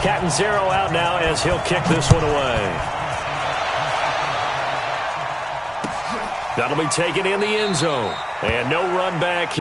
Cat and zero out now as he'll kick this one away. That'll be taken in the end zone. And no run back.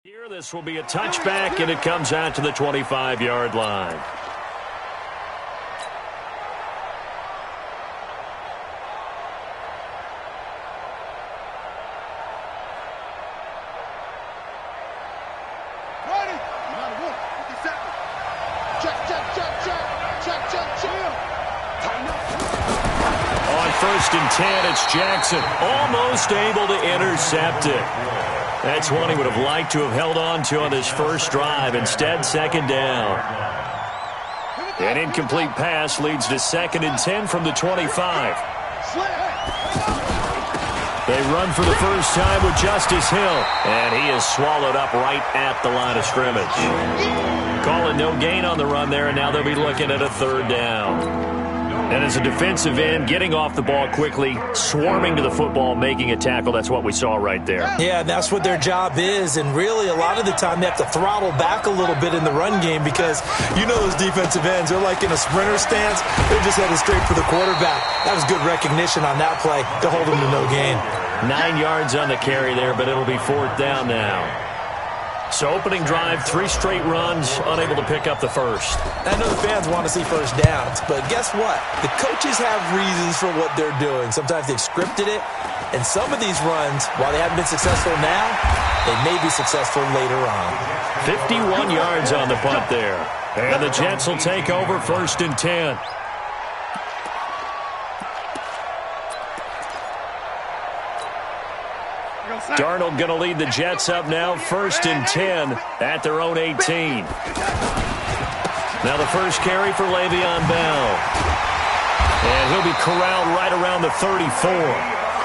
Here, this will be a touchback, and it comes out to the 25-yard line. On 1st and 10, it's Jackson, almost able to intercept it. That's one he would have liked to have held on to on his first drive. Instead, 2nd down. An incomplete pass leads to 2nd and 10 from the 25. They run for the first time with Justice Hill, and he is swallowed up right at the line of scrimmage. Calling no gain on the run there, and now they'll be looking at a 3rd down. And as a defensive end, getting off the ball quickly, swarming to the football, making a tackle, that's what we saw right there. Yeah, that's what their job is, and really a lot of the time they have to throttle back a little bit in the run game because you know those defensive ends, they're like in a sprinter stance. They're just headed straight for the quarterback. That was good recognition on that play to hold them to no gain. 9 yards on the carry there, but it'll be 4th down now. So opening drive, 3 straight runs, unable to pick up the first. I know the fans want to see first downs, but guess what? The coaches have reasons for what they're doing. Sometimes they've scripted it, and some of these runs, while they haven't been successful now, they may be successful later on. 51 yards on the punt there. And the Jets will take over 1st and 10. Darnold going to lead the Jets up now, 1st and 10 at their own 18. Now the first carry for Le'Veon Bell. And he'll be corralled right around the 34.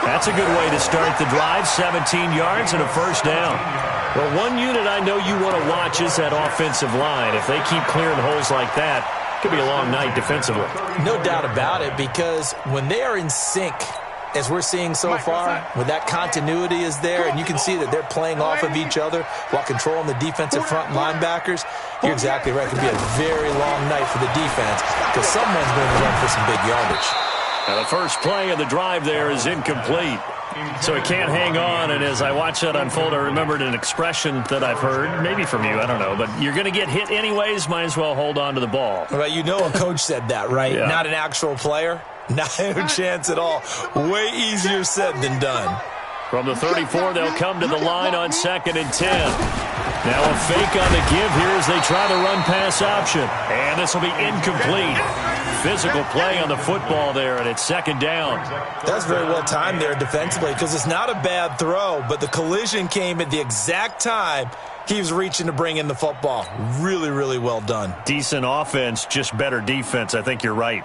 That's a good way to start the drive, 17 yards and a first down. Well, one unit I know you want to watch is that offensive line. If they keep clearing holes like that, it could be a long night defensively. No doubt about it, because when they are in sync, as we're seeing so far, when that continuity is there and you can see that they're playing off of each other while controlling the defensive front linebackers, you're exactly right. It could be a very long night for the defense because someone's going to run for some big yardage. Now the first play of the drive there is incomplete. So he can't hang on, and as I watch that unfold, I remembered an expression that I've heard, maybe from you, I don't know, but you're going to get hit anyways, might as well hold on to the ball. Well, you know a coach said that, right? Yeah. Not an actual player. Not a chance at all. Way easier said than done. From the 34, they'll come to the line on 2nd and 10. Now a fake on the give here as they try the run-pass option. And this will be incomplete. Physical play on the football there, and it's 2nd down. That's very well timed there defensively because it's not a bad throw, but the collision came at the exact time he was reaching to bring in the football. Really, really well done. Decent offense, just better defense. I think you're right.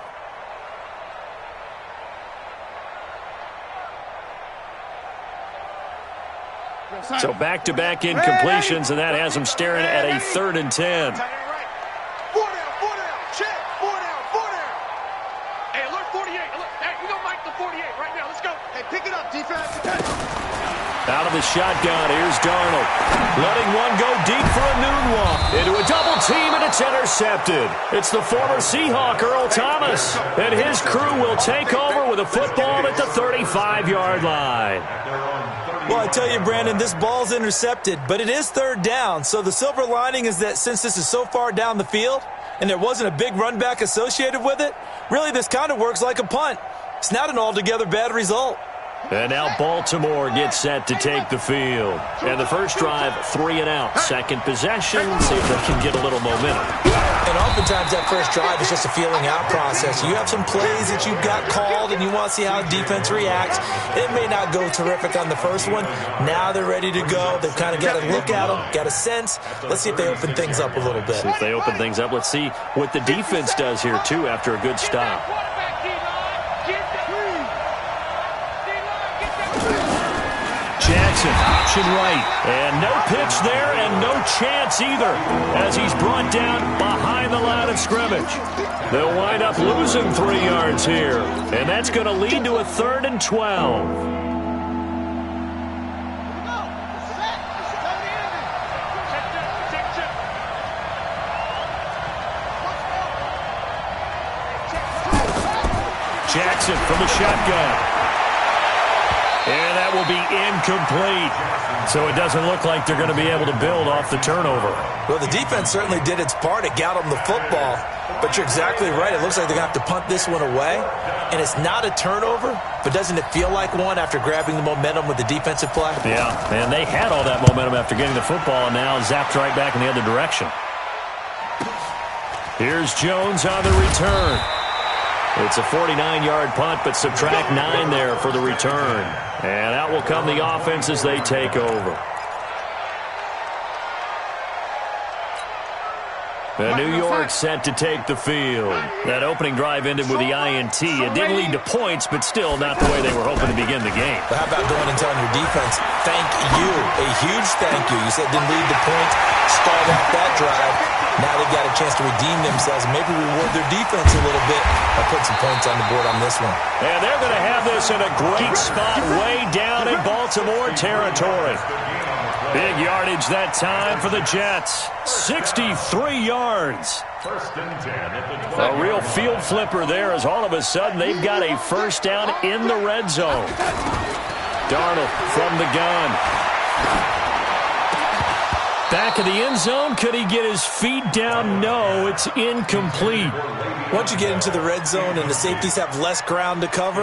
So back-to-back incompletions, and that has them staring at a 3rd and 10. Out of the shotgun, here's Darnold. Letting one go deep for a noon walk. Into a double team, and it's intercepted. It's the former Seahawk, Earl Thomas. And his crew will take over with a football at the 35-yard line. Well, I tell you, Brandon, this ball's intercepted, but it is 3rd down. So the silver lining is that since this is so far down the field and there wasn't a big run back associated with it, really this kind of works like a punt. It's not an altogether bad result. And now Baltimore gets set to take the field. And the first drive, 3 and out. Second possession, see if they can get a little momentum. And oftentimes that first drive is just a feeling out process. You have some plays that you've got called and you want to see how defense reacts. It may not go terrific on the first one. Now they're ready to go. They've kind of got to look at them, got a sense. Let's see if they open things up a little bit. See if they open things up. Let's see what the defense does here, too, after a good stop. Jackson, option right. And no pitch there and no chance either as he's brought down behind the line of scrimmage. They'll wind up losing 3 yards here. And that's going to lead to a 3rd and 12. Jackson from the shotgun. And that will be incomplete. So it doesn't look like they're going to be able to build off the turnover. Well, the defense certainly did its part. It got them the football. But you're exactly right. It looks like they're going to have to punt this one away. And it's not a turnover, but doesn't it feel like one after grabbing the momentum with the defensive play? Yeah, and they had all that momentum after getting the football and now zapped right back in the other direction. Here's Jones on the return. It's a 49-yard punt, but subtract 9 there for the return. And out will come the offense as they take over. And New York set to take the field. That opening drive ended with the INT. It didn't lead to points, but still not the way they were hoping to begin the game. But how about going and telling your defense, thank you, a huge thank you. You said it didn't lead to points, start out that drive. Now they've got a chance to redeem themselves and maybe reward their defense a little bit by putting some points on the board on this one. And they're going to have this in a great spot way down in Baltimore territory. Big yardage that time for the Jets. 63 yards. A real field flipper there as all of a sudden they've got a first down in the red zone. Darnold from the gun. Back of the end zone. Could he get his feet down? No, it's incomplete. Once you get into the red zone and the safeties have less ground to cover,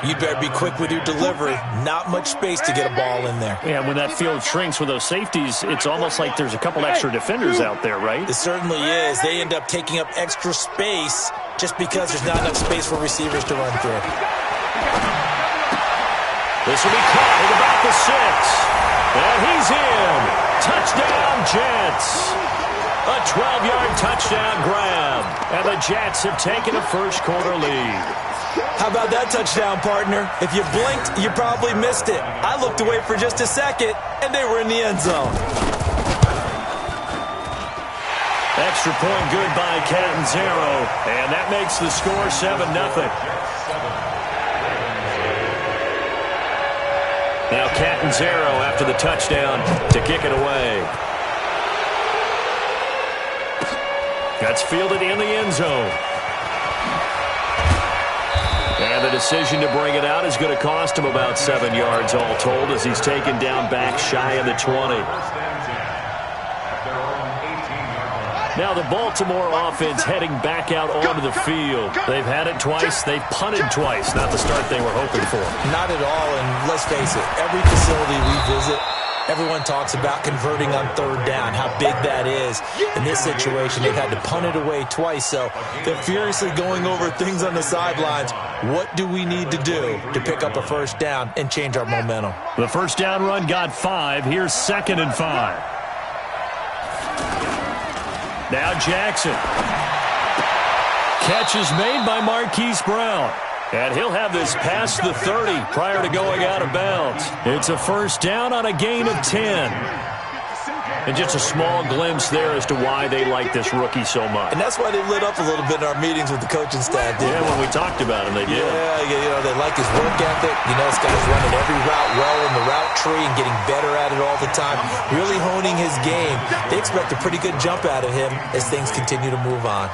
you better be quick with your delivery. Not much space to get a ball in there. Yeah, when that field shrinks with those safeties, it's almost like there's a couple extra defenders out there, right? It certainly is. They end up taking up extra space just because there's not enough space for receivers to run through. This will be caught at about the 6. And he's in. Touchdown, Jets. A 12-yard touchdown grab. And the Jets have taken a first-quarter lead. How about that touchdown, partner? If you blinked, you probably missed it. I looked away for just a second, and they were in the end zone. Extra point good by Catanzaro, and that makes the score 7-0. Now Catanzaro after the touchdown to kick it away. That's fielded in the end zone. And the decision to bring it out is going to cost him about 7 yards all told as he's taken down back shy of the 20. Now the Baltimore offense heading back out onto the field. They've had it twice. They've punted twice. Not the start they were hoping for. Not at all, and let's face it, every facility we visit, everyone talks about converting on third down, how big that is. In this situation, they've had to punt it away twice, so they're furiously going over things on the sidelines. What do we need to do to pick up a first down and change our momentum? The first down run got 5. Here's 2nd and 5. Now Jackson. Catch is made by Marquise Brown. And he'll have this past the 30 prior to going out of bounds. It's a first down on a gain of 10. And just a small glimpse there as to why they like this rookie so much. And that's why they lit up a little bit in our meetings with the coaching staff, didn't they? When we talked about him, they did. Yeah, they like his work ethic. This guy's running every route well in the route tree and getting better at it all the time, really honing his game. They expect a pretty good jump out of him as things continue to move on.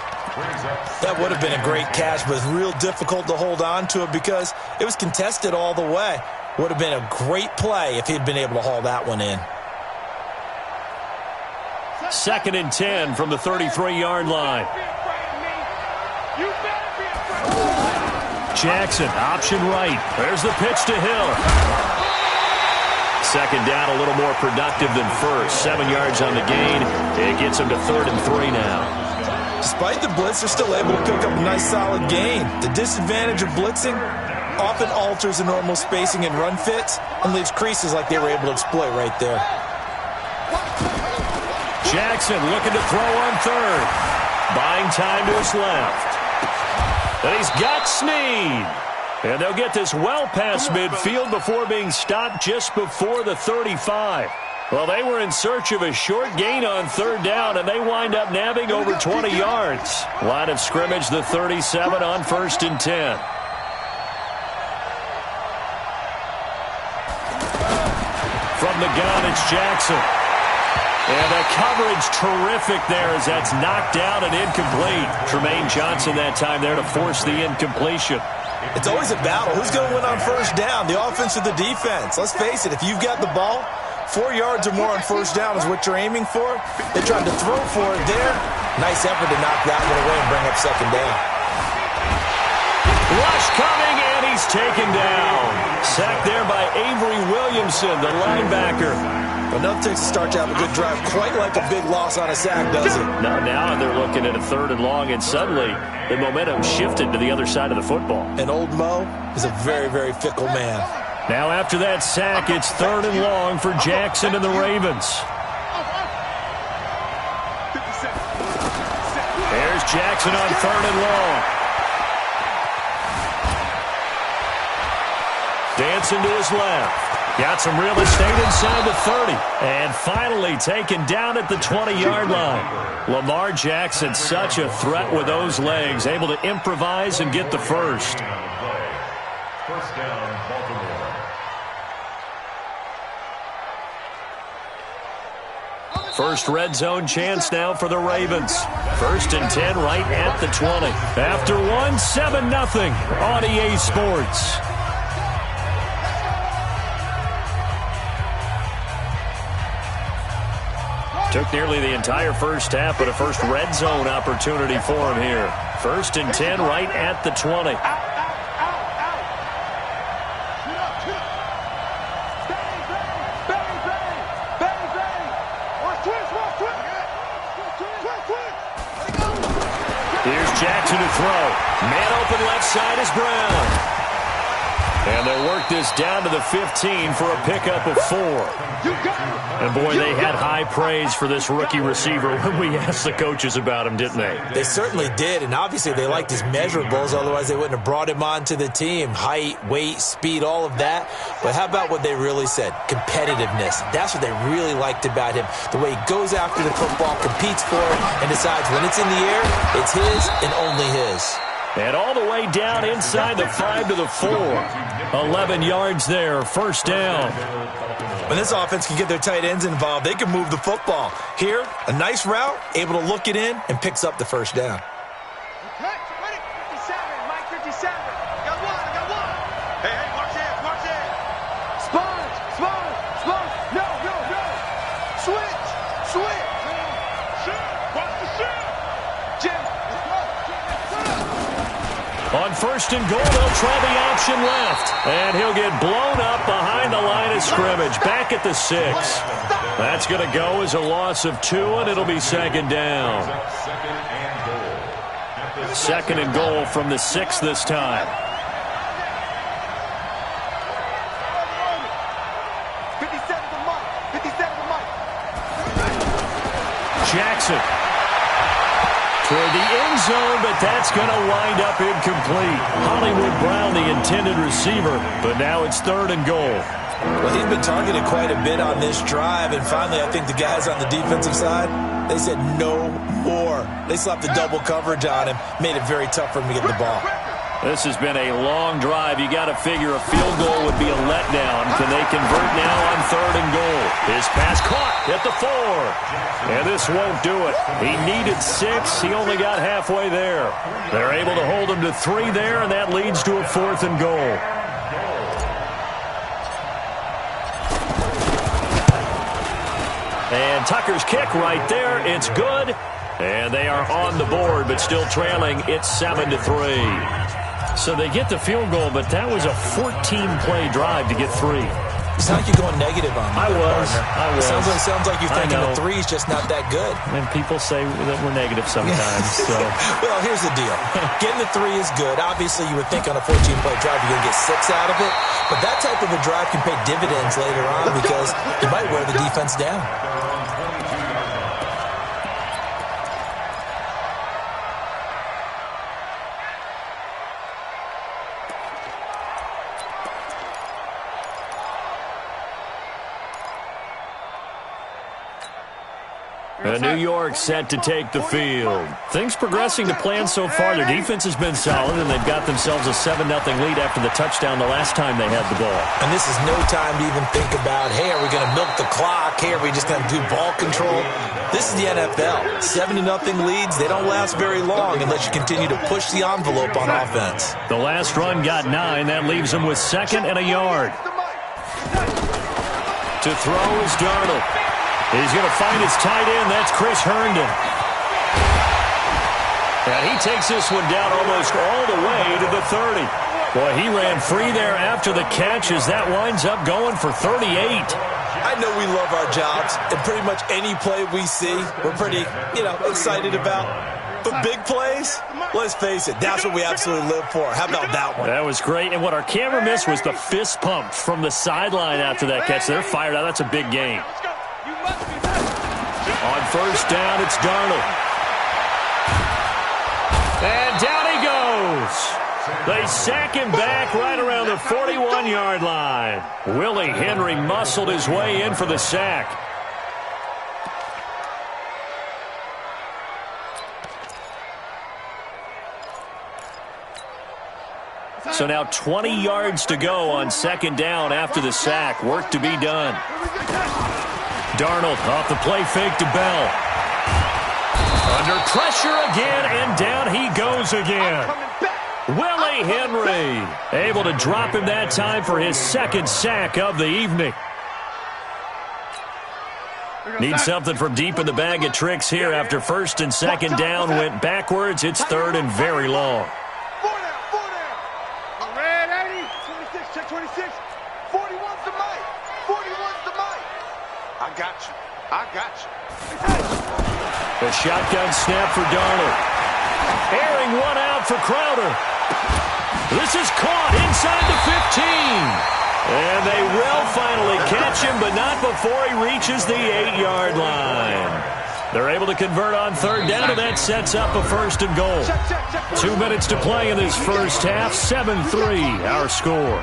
That would have been a great catch, but it's real difficult to hold on to it because it was contested all the way. Would have been a great play if he'd been able to haul that one in. 2nd and 10 from the 33-yard line. Jackson, option right. There's the pitch to Hill. Second down, a little more productive than first. 7 yards on the gain. It gets him to 3rd and 3 now. Despite the blitz, they're still able to cook up a nice, solid gain. The disadvantage of blitzing often alters the normal spacing and run fits and leaves creases like they were able to exploit right there. Jackson looking to throw on 3rd. Buying time to his left. And he's got Snead. And they'll get this well past midfield before being stopped just before the 35. Well, they were in search of a short gain on 3rd down, and they wind up nabbing over 20 yards. Line of scrimmage, the 37 on 1st and 10. From the gun, it's Jackson. And the coverage terrific there as that's knocked down and incomplete. Tremaine Johnson that time there to force the incompletion. It's always a battle. Who's going to win on first down, the offense or the defense? Let's face it, if you've got the ball, 4 yards or more on first down is what you're aiming for. They tried to throw for it there. Nice effort to knock that one away and bring up 2nd down. Rush coming, and he's taken down. Sacked there by Avery Williamson, the linebacker. Enough takes to start to have a good drive, quite like a big loss on a sack, does it? No, now they're looking at a 3rd and long, and suddenly the momentum shifted to the other side of the football. And old Mo is a very, very fickle man. Now after that sack, it's 3rd and long for Jackson and the Ravens. There's Jackson on 3rd and long. Dancing to his left. Got some real estate inside the 30. And finally taken down at the 20-yard line. Lamar Jackson, such a threat with those legs. Able to improvise and get the first. First down, Baltimore. First red zone chance now for the Ravens. 1st and 10 right at the 20. After one, 7-0 on EA Sports. Took nearly the entire first half, but a first red zone opportunity for him here. 1st and 10 right at the 20. Here's Jackson to throw. Man open left side is Brown. And they'll work this down to the 15 for a pickup of 4. And, boy, they had high praise for this rookie receiver when we asked the coaches about him, didn't they? They certainly did, and obviously they liked his measurables. Otherwise, they wouldn't have brought him onto the team. Height, weight, speed, all of that. But how about what they really said? Competitiveness. That's what they really liked about him. The way he goes after the football, competes for it, and decides when it's in the air, it's his and only his. And all the way down inside the 5 to the 4. 11 yards there, first down. When this offense can get their tight ends involved, they can move the football. Here, a nice route, able to look it in, and picks up the first down. On first and goal, they'll try the option left. And he'll get blown up behind the line of scrimmage, back at the 6. That's going to go as a loss of 2, and it'll be second down. Second and goal from the 6 this time. Jackson. Toward the end zone, but that's going to wind up incomplete. Hollywood Brown, the intended receiver, but now it's third and goal. Well, he's been targeted quite a bit on this drive, and finally I think the guys on the defensive side, they said no more. They slapped the double coverage on him, made it very tough for him to get the ball. This has been a long drive. You got to figure a field goal would be a letdown. Can they convert now on third and goal? His pass caught at the 4. And this won't do it. He needed 6. He only got halfway there. They're able to hold him to 3 there, and that leads to a fourth and goal. And Tucker's kick right there. It's good. And they are on the board, but still trailing. It's 7-3. So they get the field goal, but that was a 14-play drive to get 3. It's not like you're going negative on me. I was. Sounds like you're thinking the 3 is just not that good. And people say that we're negative sometimes. So. Well, here's the deal. Getting the 3 is good. Obviously, you would think on a 14-play drive you're going to get 6 out of it. But that type of a drive can pay dividends later on because you might wear the defense down. New York set to take the field. Things progressing to plan so far. Their defense has been solid, and they've got themselves a 7-0 lead after the touchdown the last time they had the ball. And this is no time to even think about, hey, are we going to milk the clock? Hey, are we just going to do ball control? This is the NFL. 7-0 leads, they don't last very long unless you continue to push the envelope on offense. The last run got 9. That leaves them with 2nd and a yard. To throw is Darnold. He's going to find his tight end. That's Chris Herndon. And he takes this one down almost all the way to the 30. Boy, he ran free there after the catch as that winds up going for 38. I know we love our jobs, and pretty much any play we see, we're pretty, excited about. But big plays, let's face it, that's what we absolutely live for. How about that one? That was great. And what our camera missed was the fist pump from the sideline after that catch. They're fired out. That's a big game. On first down, it's Darnold. And down he goes. They sack him back right around the 41-yard line. Willie Henry muscled his way in for the sack. So now 20 yards to go on second down after the sack. Work to be done. Darnold off the play fake to Bell. Under pressure again, and down he goes again. Willie Henry able to drop him that time for his 2nd sack of the evening. Need something from deep in the bag of tricks here after first and second down went backwards. It's 3rd and very long. 41's I got you. A shotgun snap for Darnold. Airing one out for Crowder. This is caught inside the 15. And they will finally catch him, but not before he reaches the 8-yard line. They're able to convert on third down, and that sets up a first and goal. 2 minutes to play in this first half. 7-3 our score.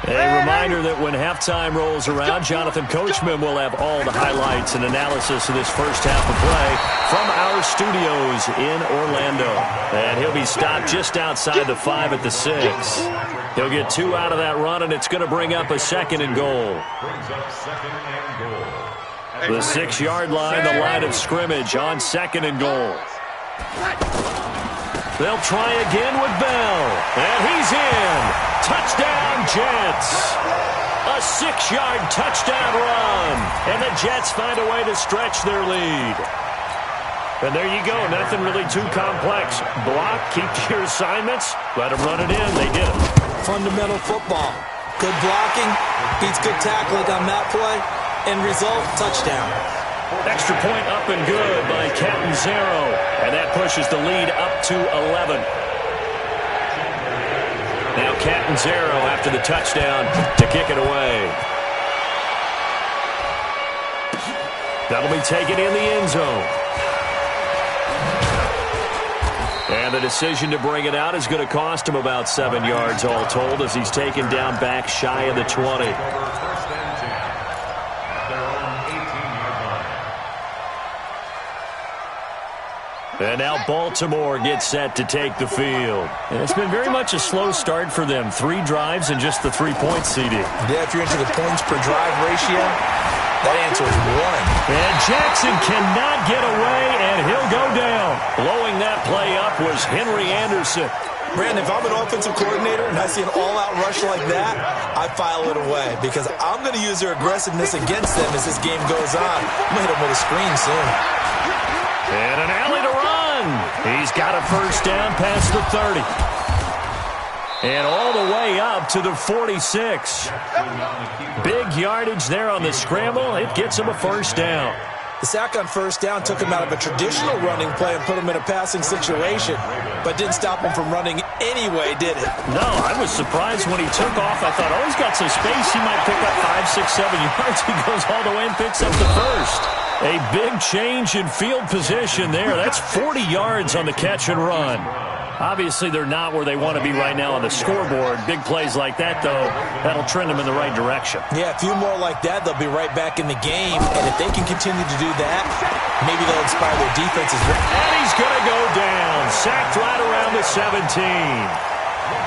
A reminder that when halftime rolls around, Jonathan Coachman will have all the highlights and analysis of this first half of play from our studios in Orlando. And he'll be stopped just outside the 5 at the 6. He'll get 2 out of that run, and it's going to bring up a second and goal. The 6-yard line, the line of scrimmage on second and goal. They'll try again with Bell, and he's in. Touchdown, Jets. A 6-yard touchdown run, and the Jets find a way to stretch their lead. And there you go, nothing really too complex. Block, keep to your assignments, let them run it in. They did it. Fundamental football. Good blocking, beats good tackling on that play, and result, touchdown. Extra point up and good by Catanzaro, and that pushes the lead up to 11. Now Catanzaro after the touchdown to kick it away. That'll be taken in the end zone. And the decision to bring it out is going to cost him about 7 yards all told as he's taken down back shy of the 20. And now Baltimore gets set to take the field. And it's been very much a slow start for them. 3 drives and just the 3-point CD. Yeah, if you're into the points per drive ratio, that answer is 1. And Jackson cannot get away, and he'll go down. Blowing that play up was Henry Anderson. Brandon, if I'm an offensive coordinator and I see an all-out rush like that, I file it away because I'm going to use their aggressiveness against them as this game goes on. I'm going to hit them with a screen soon. And an alley to run. He's got a first down past the 30. And all the way up to the 46. Big yardage there on the scramble. It gets him a first down. The sack on first down took him out of a traditional running play and put him in a passing situation, but didn't stop him from running anyway, did it? No, I was surprised when he took off. I thought, oh, he's got some space. He might pick up 5, 6, 7 yards. He goes all the way and picks up the first. A big change in field position there. That's 40 yards on the catch and run. Obviously, they're not where they want to be right now on the scoreboard. Big plays like that, though, that'll trend them in the right direction. Yeah, a few more like that, they'll be right back in the game. And if they can continue to do that, maybe they'll inspire their defense as well. And he's going to go down. Sacked right around the 17.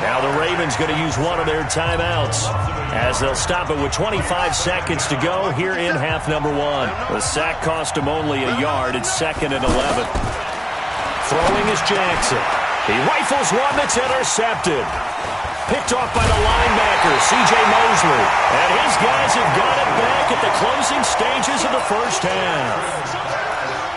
Now the Ravens going to use one of their timeouts as they'll stop it with 25 seconds to go here in half number 1. The sack cost him only a yard. It's 2nd and 11. Throwing is Jackson. He rifles one that's intercepted. Picked off by the linebacker, C.J. Mosley. And his guys have got it back at the closing stages of the first half.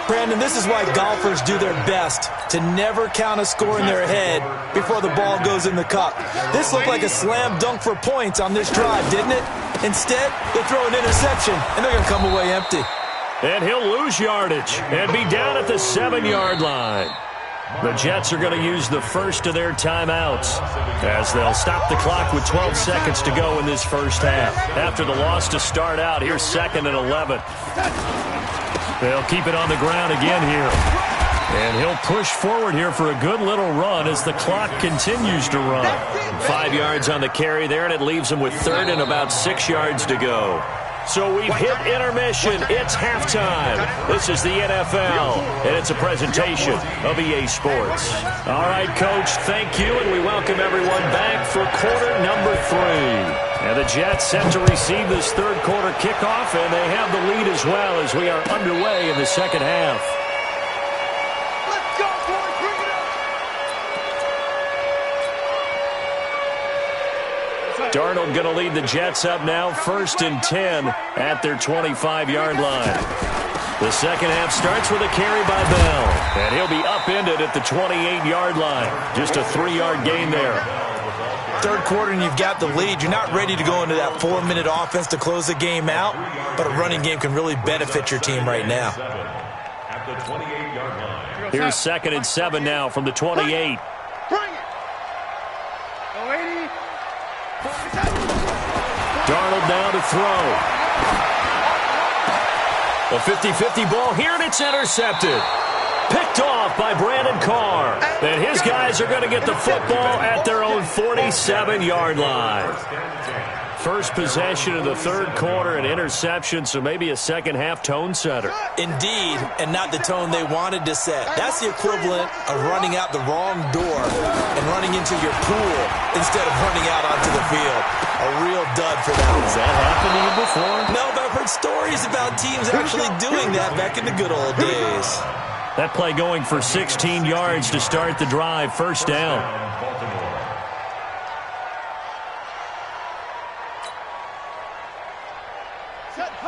Brandon, this is why golfers do their best to never count a score in their head before the ball goes in the cup. This looked like a slam dunk for points on this drive, didn't it? Instead, they throw an interception, and they're going to come away empty. And he'll lose yardage and be down at the 7-yard line. The Jets are going to use the first of their timeouts as they'll stop the clock with 12 seconds to go in this first half. After the loss to start out, here's 2nd and 11. They'll keep it on the ground again here. And he'll push forward here for a good little run as the clock continues to run. 5 yards on the carry there, and it leaves him with 3rd and about 6 yards to go. So we've hit intermission. It's halftime. This is the NFL, and it's a presentation of EA Sports. All right, Coach, thank you, and we welcome everyone back for quarter number 3. And the Jets set to receive this third quarter kickoff, and they have the lead as well as we are underway in the second half. Let's go, boys. Bring it up. Darnold going to lead the Jets up now, 1st and 10 at their 25-yard line. The second half starts with a carry by Bell, and he'll be upended at the 28-yard line. Just a 3-yard gain there. Third quarter and you've got the lead. You're not ready to go into that 4-minute offense to close the game out, but a running game can really benefit your team right now. Here's 2nd and 7 now from the 28. Darnold now to throw. A 50-50 ball here, and it's intercepted. Picked off by Brandon Carr. And his guys are going to get the football at their own 47-yard line. First possession of the third quarter, an interception, so maybe a second-half tone setter. Indeed, and not the tone they wanted to set. That's the equivalent of running out the wrong door and running into your pool instead of running out onto the field. A real dud for that. Has that happened to you before? No, but I've heard stories about teams actually doing that back in the good old days. That play going for 16 yards to start the drive. First down.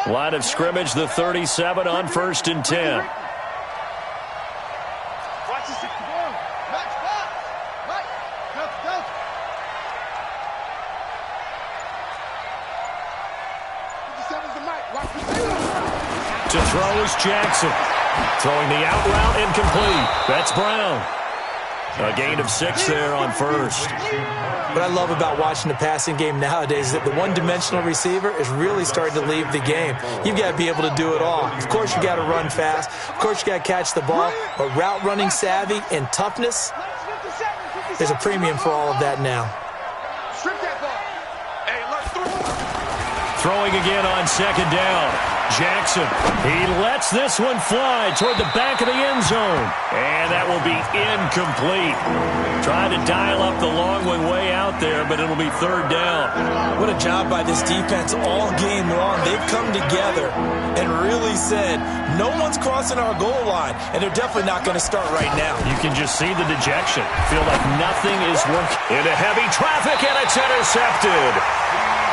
Line of scrimmage, the 37 on 1st and 10. Watch this. Come on. Max box. Mike. Go. To throw is Jackson. Throwing the out route, incomplete. That's Brown. A gain of 6 there on first. What I love about watching the passing game nowadays is that the one-dimensional receiver is really starting to leave the game. You've got to be able to do it all. Of course, you got to run fast. Of course, you got to catch the ball. But route running savvy and toughness, there's a premium for all of that now. Throwing again on second down. Jackson, he lets this one fly toward the back of the end zone. And that will be incomplete. Trying to dial up the long one way out there, but it'll be third down. What a job by this defense all game long. They've come together and really said, no one's crossing our goal line, and they're definitely not going to start right now. You can just see the dejection. Feel like nothing is working. Into heavy traffic, and it's intercepted.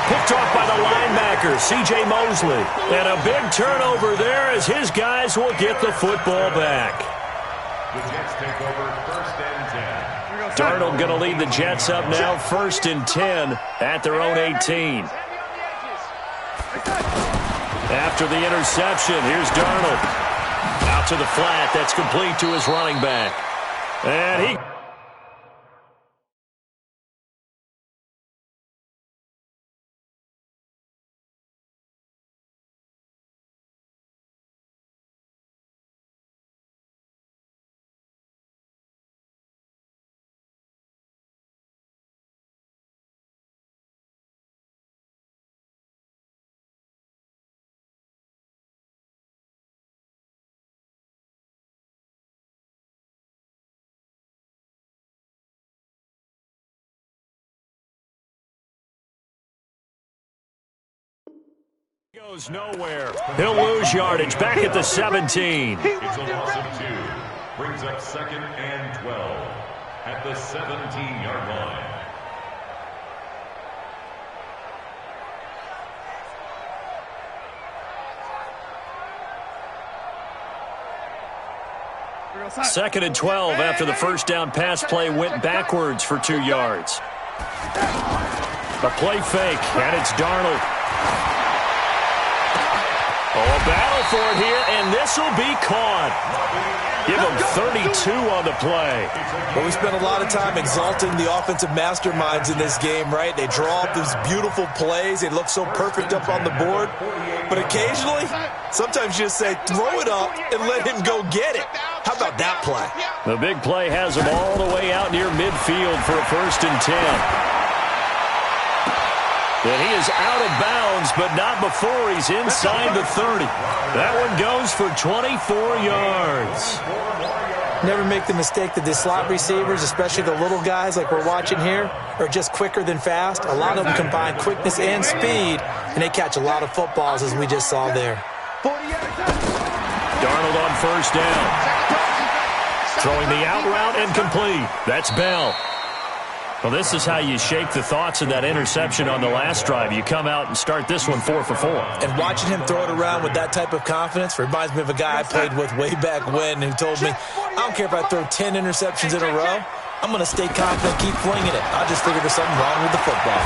Picked off by the linebacker, C.J. Mosley. And a big turnover there as his guys will get the football back. The Jets take over 1st and 10. Darnold going to lead the Jets up now, 1st and 10 at their own 18. After the interception, here's Darnold. Out to the flat, that's complete to his running back. And he... goes nowhere. He'll lose yardage back at the 17. It's a loss of 2. Brings up 2nd and 12 at the 17-yard line. Second and 12 after the first down pass play went backwards for 2 yards. A play fake, and it's Darnold. Oh, a battle for it here, and this will be caught. Give him 32 on the play. Well, we spent a lot of time exalting the offensive masterminds in this game, right? They draw up these beautiful plays. They look so perfect up on the board. But occasionally, sometimes you just say, throw it up and let him go get it. How about that play? The big play has him all the way out near midfield for a 1st and 10. And he is out of bounds, but not before he's inside the 30. That one goes for 24 yards. Never make the mistake that the slot receivers, especially the little guys like we're watching here, are just quicker than fast. A lot of them combine quickness and speed, and they catch a lot of footballs, as we just saw there. Darnold on 1st down. Throwing the out route incomplete. That's Bell. Well, this is how you shake the thoughts of that interception on the last drive. You come out and start this one 4 for 4. And watching him throw it around with that type of confidence reminds me of a guy I played with way back when who told me, I don't care if I throw 10 interceptions in a row. I'm going to stay confident, keep flinging it. I just figured there's something wrong with the football.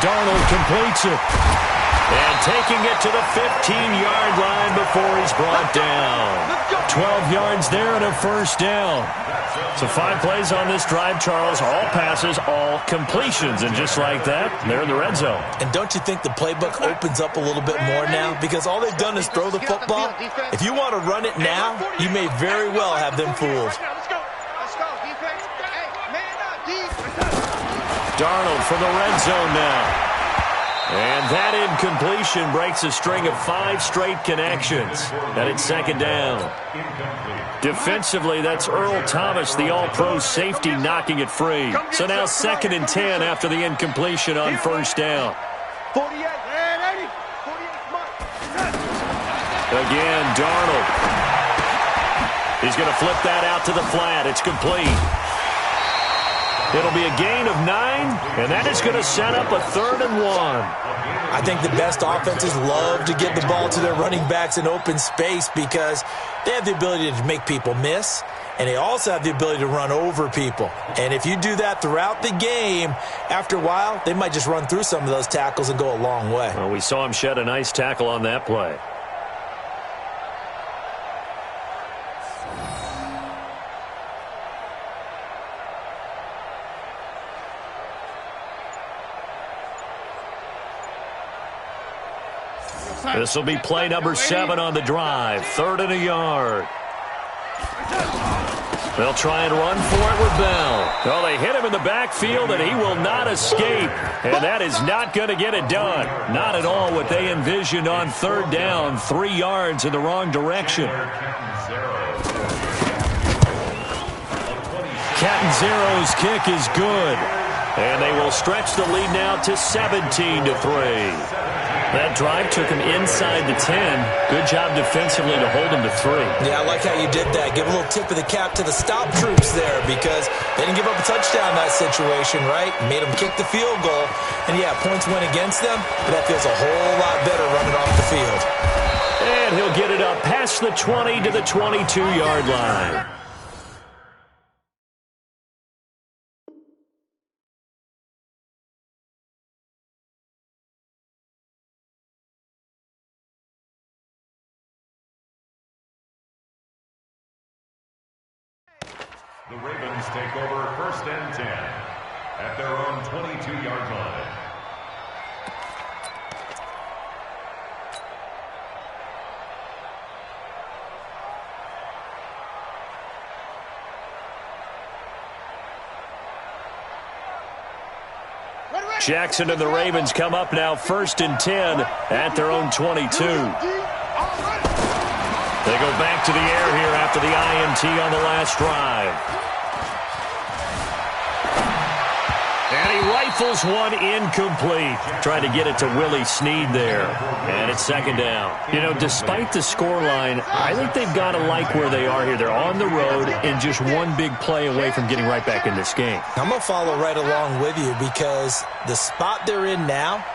Darnold completes it. And taking it to the 15-yard line before he's brought down. 12 yards there and a first down. So 5 plays on this drive, Charles. All passes, all completions. And just like that, they're in the red zone. And don't you think the playbook opens up a little bit more now? Because all they've done is throw the football. If you want to run it now, you may very well have them fooled. Darnold from the red zone now. And that incompletion breaks a string of 5 straight connections. And it's second down. Defensively, that's Earl Thomas, the all-pro safety, knocking it free. So now 2nd and 10 after the incompletion on first down. Again, Darnold. He's going to flip that out to the flat. It's complete. It'll be a gain of 9, and that is going to set up a 3rd and 1. I think the best offenses love to get the ball to their running backs in open space because they have the ability to make people miss, and they also have the ability to run over people. And if you do that throughout the game, after a while, they might just run through some of those tackles and go a long way. Well, we saw him shed a nice tackle on that play. This will be play number 7 on the drive. 3rd and a yard. They'll try and run for it with Bell. Well, they hit him in the backfield, and he will not escape. And that is not going to get it done. Not at all what they envisioned on 3rd down. 3 yards in the wrong direction. Catanzaro's kick is good. And they will stretch the lead now to 17-3. That drive took him inside the 10. Good job defensively to hold him to 3. Yeah, I like how you did that. Give a little tip of the cap to the stop troops there because they didn't give up a touchdown in that situation, right? Made them kick the field goal. And, yeah, points went against them, but that feels a whole lot better running off the field. And he'll get it up past the 20 to the 22-yard line. The Ravens take over 1st and 10 at their own 22-yard line. Jackson and the Ravens come up now 1st and 10 at their own 22. They go back to the air here after the INT on the last drive. And he rifles one incomplete. Trying to get it to Willie Snead there. And it's 2nd down. You know, despite the scoreline, I think they've got to like where they are here. They're on the road and just one big play away from getting right back in this game. I'm going to follow right along with you because the spot they're in now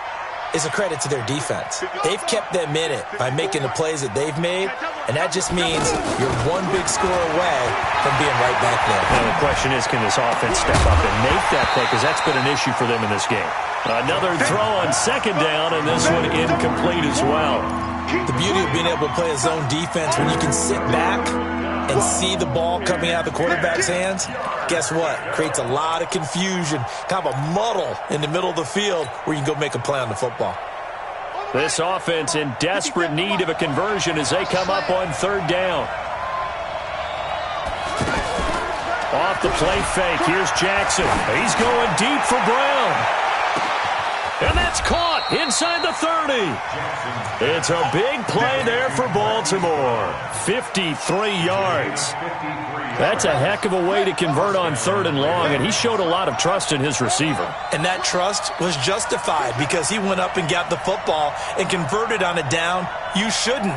is a credit to their defense. They've kept them in it by making the plays that they've made, and that just means you're one big score away from being right back there. Now the question is, can this offense step up and make that play? Because that's been an issue for them in this game. Another throw on 2nd down, and this one incomplete as well. The beauty of being able to play a zone defense when you can sit back and see the ball coming out of the quarterback's hands, guess what? Creates a lot of confusion, kind of a muddle in the middle of the field where you can go make a play on the football. This offense in desperate need of a conversion as they come up on 3rd down. Off the play fake, here's Jackson. He's going deep for Brown. And that's caught inside the 30. It's a big play there for Baltimore. 53 yards. That's a heck of a way to convert on 3rd and long, and he showed a lot of trust in his receiver. And that trust was justified because he went up and got the football and converted on a down. You shouldn't.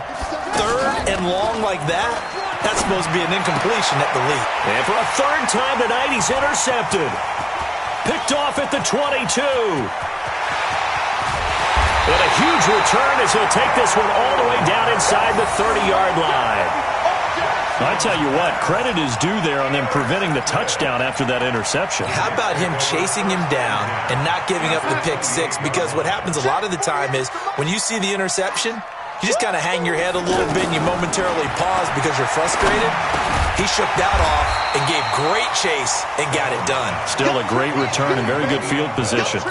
3rd and long like that, that's supposed to be an incompletion at the lead. And for a 3rd time tonight, he's intercepted. Picked off at the 22. And a huge return as he'll take this one all the way down inside the 30-yard line. I tell you what, credit is due there on them preventing the touchdown after that interception. How about him chasing him down and not giving up the pick six? Because what happens a lot of the time is when you see the interception, you just kind of hang your head a little bit and you momentarily pause because you're frustrated. He shook that off and gave great chase and got it done. Still a great return and very good field position.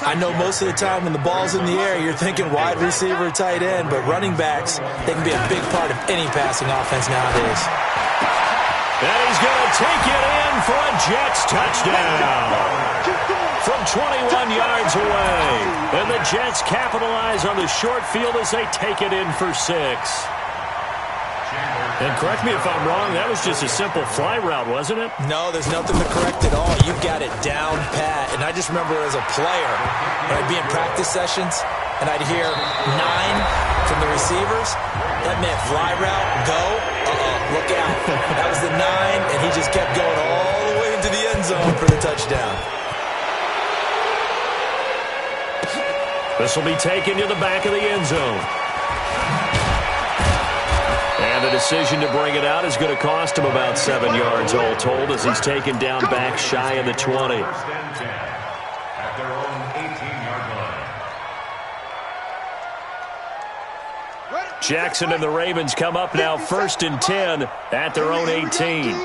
I know most of the time when the ball's in the air, you're thinking wide receiver, tight end, but running backs, they can be a big part of any passing offense nowadays. And he's going to take it in for a Jets touchdown from 21 yards away. And the Jets capitalize on the short field as they take it in for 6. And correct me if I'm wrong, that was just a simple fly route, wasn't it? No, there's nothing to correct at all. You got it down pat. And I just remember as a player, when I'd be in practice sessions, and I'd hear 9 from the receivers. That meant fly route, go, look out. That was the 9, and he just kept going all the way into the end zone for the touchdown. This will be taken to the back of the end zone. And the decision to bring it out is going to cost him about 7 yards all told as he's taken down back shy of the 20. At their own 18-yard line. Jackson and the Ravens come up now 1st and 10 at their own 18.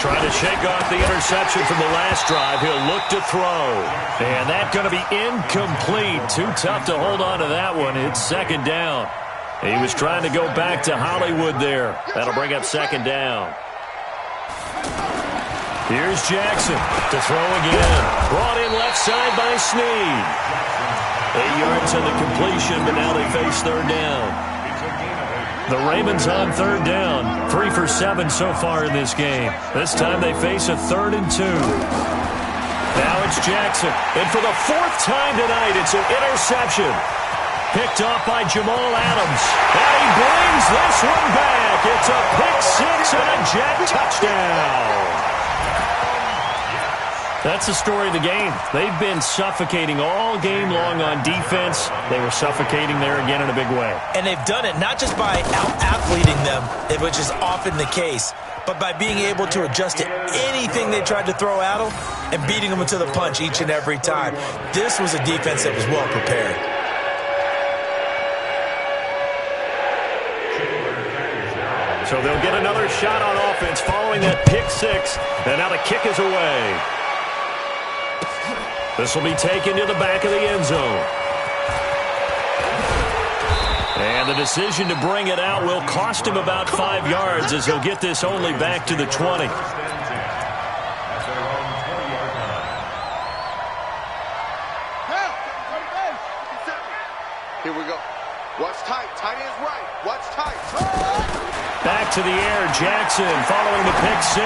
Trying to shake off the interception from the last drive. He'll look to throw. And that's going to be incomplete. Too tough to hold on to that one. It's 2nd down. He was trying to go back to Hollywood there. That'll bring up 2nd down. Here's Jackson to throw again. Brought in left side by Snead. 8 yards on the completion, but now they face 3rd down. The Ravens on 3rd down. 3 for 7 so far in this game. This time they face a 3rd and 2. Now it's Jackson. And for the 4th time tonight, it's an interception. Picked off by Jamal Adams. And he brings this one back. It's a pick 6 and a Jet touchdown. That's the story of the game. They've been suffocating all game long on defense. They were suffocating there again in a big way. And they've done it not just by out-athleting them, which is often the case, but by being able to adjust to anything they tried to throw at them and beating them to the punch each and every time. This was a defense that was well prepared. So they'll get another shot on offense following that pick 6. And now the kick is away. This will be taken to the back of the end zone. And the decision to bring it out will cost him about 5 yards as he'll get this only back to the 20. Here we go. Watch tight. Tight ends right. Watch tight. Back to the air, Jackson following the pick 6.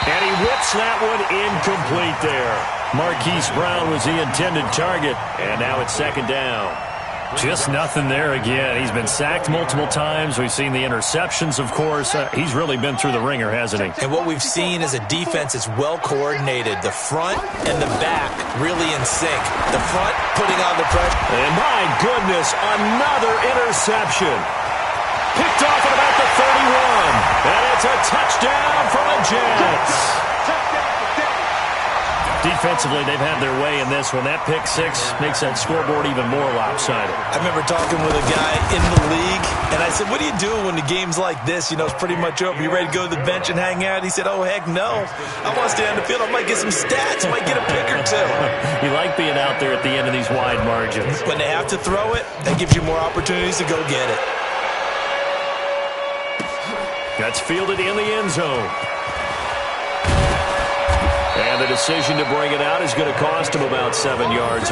And he whips that one incomplete there. Marquise Brown was the intended target, and now it's 2nd down. Just nothing there again. He's been sacked multiple times. We've seen the interceptions, of course. He's really been through the ringer, hasn't he? And what we've seen is a defense that's well coordinated. The front and the back really in sync. The front putting on the pressure. And my goodness, another interception. Picked off at about the 31. And it's a touchdown for the Jets. Defensively, they've had their way in this one. That pick 6 makes that scoreboard even more lopsided. I remember talking with a guy in the league, and I said, what do you do when the game's like this? You know, it's pretty much over. You ready to go to the bench and hang out? He said, oh, heck no. I want to stay on the field. I might get some stats. I might get a pick or two. You like being out there at the end of these wide margins. When they have to throw it, that gives you more opportunities to go get it. That's fielded in the end zone. And the decision to bring it out is going to cost him about 7 yards.